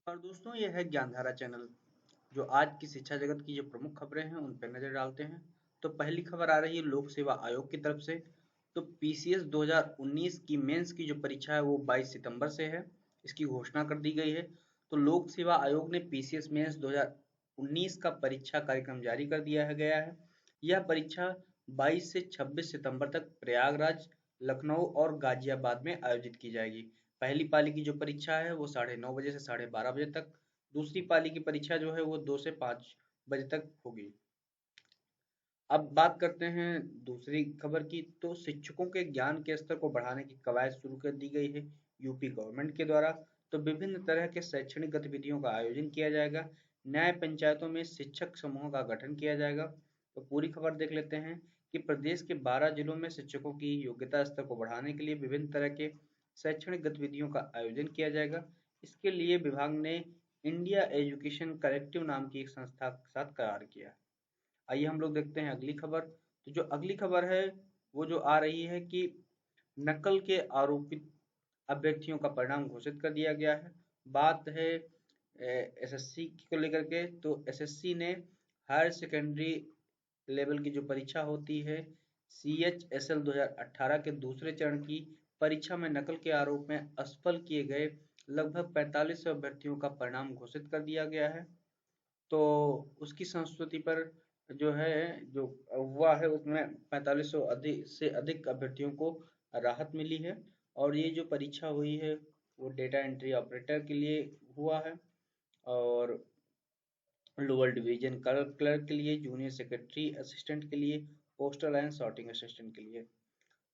और दोस्तों ये है ज्ञानधारा चैनल जो आज की शिक्षा जगत की जो प्रमुख खबरें हैं उन पर नजर डालते हैं। तो पहली खबर आ रही है लोक सेवा आयोग की तरफ से। तो पीसीएस 2019 की मेंस की जो परीक्षा है वो 22 सितंबर से है। इसकी घोषणा कर दी गई है। तो लोक सेवा आयोग ने पीसीएस मेंस 2019 का परीक्षा कार्यक्रम जारी कर दिया गया है। यह परीक्षा 22 से 26 सितंबर तक प्रयागराज, लखनऊ और गाजियाबाद में आयोजित की जाएगी। पहली पाली की जो परीक्षा है वो 9:30 बजे से 12:30 बजे तक। दूसरी पाली की परीक्षा जो है वो 2 से 5 बजे तक होगी। अब बात करते हैं दूसरी खबर की। तो शिक्षकों के ज्ञान के स्तर को बढ़ाने की कवायद शुरू कर दी गई है यूपी गवर्नमेंट के द्वारा। तो विभिन्न तरह के शैक्षणिक गतिविधियों का आयोजन किया जाएगा। न्याय पंचायतों में शिक्षक समूहों का गठन किया जाएगा। तो पूरी खबर देख लेते हैं कि प्रदेश के 12 जिलों में शिक्षकों की योग्यता स्तर को बढ़ाने के लिए विभिन्न तरह के शैक्षणिक गतिविधियों का आयोजन किया जाएगा। इसके लिए विभाग ने इंडिया एजुकेशन कलेक्टिव नाम की एक संस्था के साथ करार किया। आइए हम लोग देखते हैं अगली खबर। तो जो अगली खबर है वो जो आ रही है कि नकल के आरोपित अभ्यर्थियों का परिणाम घोषित कर दिया गया है। बात है एसएससी को लेकर के। तो एसएससी ने हायर सेकेंडरी लेवल की जो परीक्षा होती है CHSL 2018 के दूसरे चरण की परीक्षा में नकल के आरोप में असफल किए गए लगभग 4500 अभ्यर्थियों का परिणाम घोषित कर दिया गया है। तो उसकी संस्तुति पर जो है जो हुआ है उसमें 4500 अधिक से अधिक अभ्यर्थियों को राहत मिली है। और ये जो परीक्षा हुई है वो डेटा एंट्री ऑपरेटर के लिए हुआ है, और लोअर डिवीजन क्लर्क के लिए, जूनियर सेक्रेटरी असिस्टेंट के लिए, पोस्टल एंड सॉर्टिंग असिस्टेंट के लिए।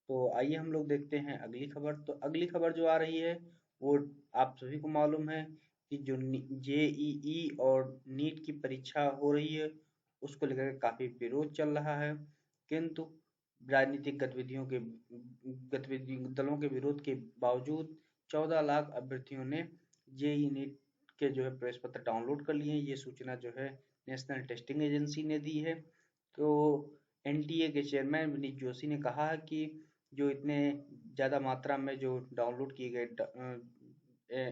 तो आइए हम लोग देखते हैं अगली खबर। तो अगली खबर जो आ रही है वो आप सभी को मालूम है कि जो जेईई और नीट की परीक्षा हो रही है उसको लेकर के काफी विरोध चल रहा है। किंतु राजनीतिक गतिविधि दलों के विरोध के बावजूद 14 लाख अभ्यर्थियों ने जेईई नीट के जो है प्रवेश पत्र डाउनलोड कर लिए हैं। ये सूचना जो है नेशनल टेस्टिंग एजेंसी ने दी है। तो एनटीए के चेयरमैन विनीत जोशी ने कहा है कि जो इतने ज़्यादा मात्रा में जो डाउनलोड किए गए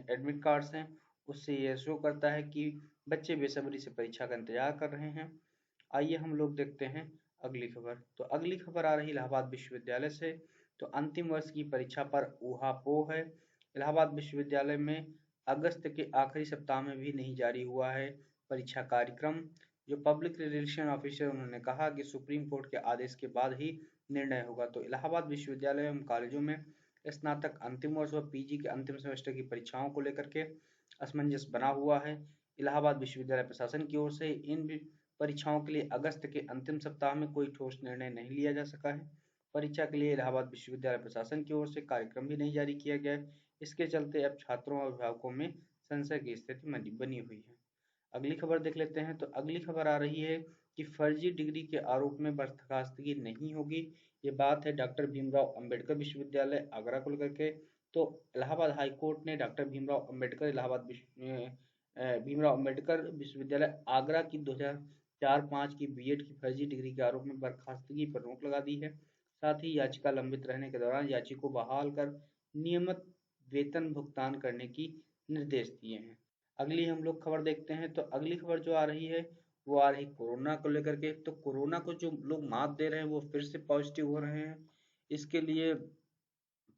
एडमिट कार्ड्स हैं उससे ये शो करता है कि बच्चे बेसब्री से परीक्षा का इंतजार कर रहे हैं। आइए हम लोग देखते हैं अगली खबर। तो अगली खबर आ रही इलाहाबाद विश्वविद्यालय से। तो अंतिम वर्ष की परीक्षा पर ऊहापोह है। इलाहाबाद विश्वविद्यालय में अगस्त के आखिरी सप्ताह में भी नहीं जारी हुआ है परीक्षा कार्यक्रम। जो पब्लिक रिलेशन ऑफिसर उन्होंने कहा कि सुप्रीम कोर्ट के आदेश के बाद ही निर्णय होगा। तो इलाहाबाद विश्वविद्यालय एवं कॉलेजों में स्नातक अंतिम वर्ष व पीजी के अंतिम सेमेस्टर की परीक्षाओं को लेकर के असमंजस बना हुआ है। इलाहाबाद विश्वविद्यालय प्रशासन की ओर से इन परीक्षाओं के लिए अगस्त के अंतिम सप्ताह में कोई ठोस निर्णय नहीं लिया जा सका है। परीक्षा के लिए इलाहाबाद विश्वविद्यालय प्रशासन की ओर से कार्यक्रम भी नहीं जारी किया गया है। इसके चलते अब छात्रों और अभिभावकों में संशय की स्थिति बनी हुई है। अगली खबर देख लेते हैं। तो अगली खबर आ रही है कि फर्जी डिग्री के आरोप में बर्खास्तगी नहीं होगी। ये बात है डॉक्टर भीमराव अंबेडकर विश्वविद्यालय आगरा को लेकर के। तो इलाहाबाद हाई कोर्ट ने डॉक्टर भीमराव अंबेडकर विश्वविद्यालय आगरा की 2004-5 की बीएड की फर्जी डिग्री के आरोप में बर्खास्तगी पर रोक लगा दी है। साथ ही याचिका लंबित रहने के दौरान याचिका को बहाल कर नियमित वेतन भुगतान करने की निर्देश दिए हैं। अगली हम लोग खबर देखते हैं। तो अगली खबर जो आ रही है वो आ रही कोरोना को लेकर के। तो कोरोना को जो लोग मात दे रहे हैं वो फिर से पॉजिटिव हो रहे हैं। इसके लिए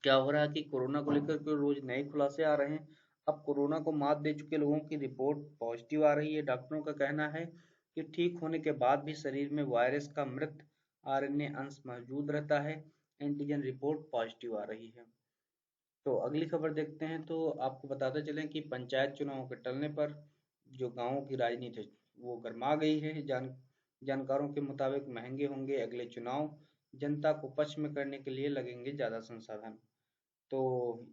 क्या हो रहा है कि कोरोना को लेकर के रोज नए खुलासे आ रहे हैं। अब कोरोना को मात दे चुके लोगों की रिपोर्ट पॉजिटिव आ रही है। डॉक्टरों का कहना है कि ठीक होने के बाद भी शरीर में वायरस का मृत आरएनए अंश मौजूद रहता है। एंटीजन रिपोर्ट पॉजिटिव आ रही है। तो अगली खबर देखते हैं। तो आपको बताते चलें कि पंचायत चुनावों के टलने पर जो गांवों की राजनीति है वो गर्मा गई है। जानकारों के मुताबिक महंगे होंगे अगले चुनाव, जनता को पक्ष में करने के लिए लगेंगे ज्यादा संसाधन। तो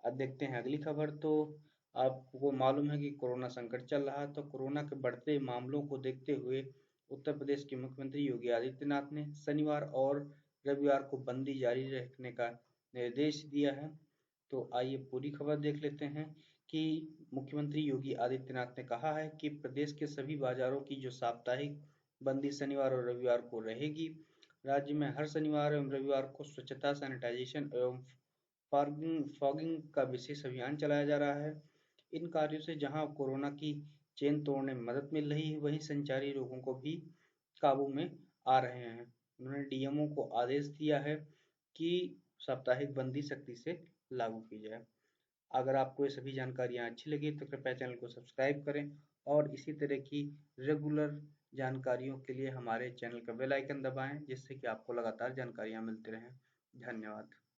अब देखते हैं अगली खबर। तो आपको मालूम है कि कोरोना संकट चल रहा है। तो कोरोना के बढ़ते मामलों को देखते हुए उत्तर प्रदेश के मुख्यमंत्री योगी आदित्यनाथ ने शनिवार और रविवार को बंदी जारी रखने का निर्देश दिया है। तो आइए पूरी खबर देख लेते हैं कि मुख्यमंत्री योगी आदित्यनाथ ने कहा है कि प्रदेश के सभी बाजारों की जो साप्ताहिक बंदी शनिवार और रविवार को रहेगी। राज्य में हर शनिवार एवं रविवार को स्वच्छता, सैनिटाइजेशन एवं फॉगिंग का विशेष अभियान चलाया जा रहा है। इन कार्यों से जहां कोरोना की चेन तोड़ने में मदद मिल रही है, वहीं संचारी रोगों को भी काबू में आ रहे हैं। उन्होंने डीएमओ को आदेश दिया है कि साप्ताहिक बंदी सख्ती से लागू की जाए। अगर आपको ये सभी जानकारियाँ अच्छी लगी तो कृपया चैनल को सब्सक्राइब करें और इसी तरह की रेगुलर जानकारियों के लिए हमारे चैनल का बेल आइकन दबाएं, जिससे कि आपको लगातार जानकारियाँ मिलती रहें। धन्यवाद।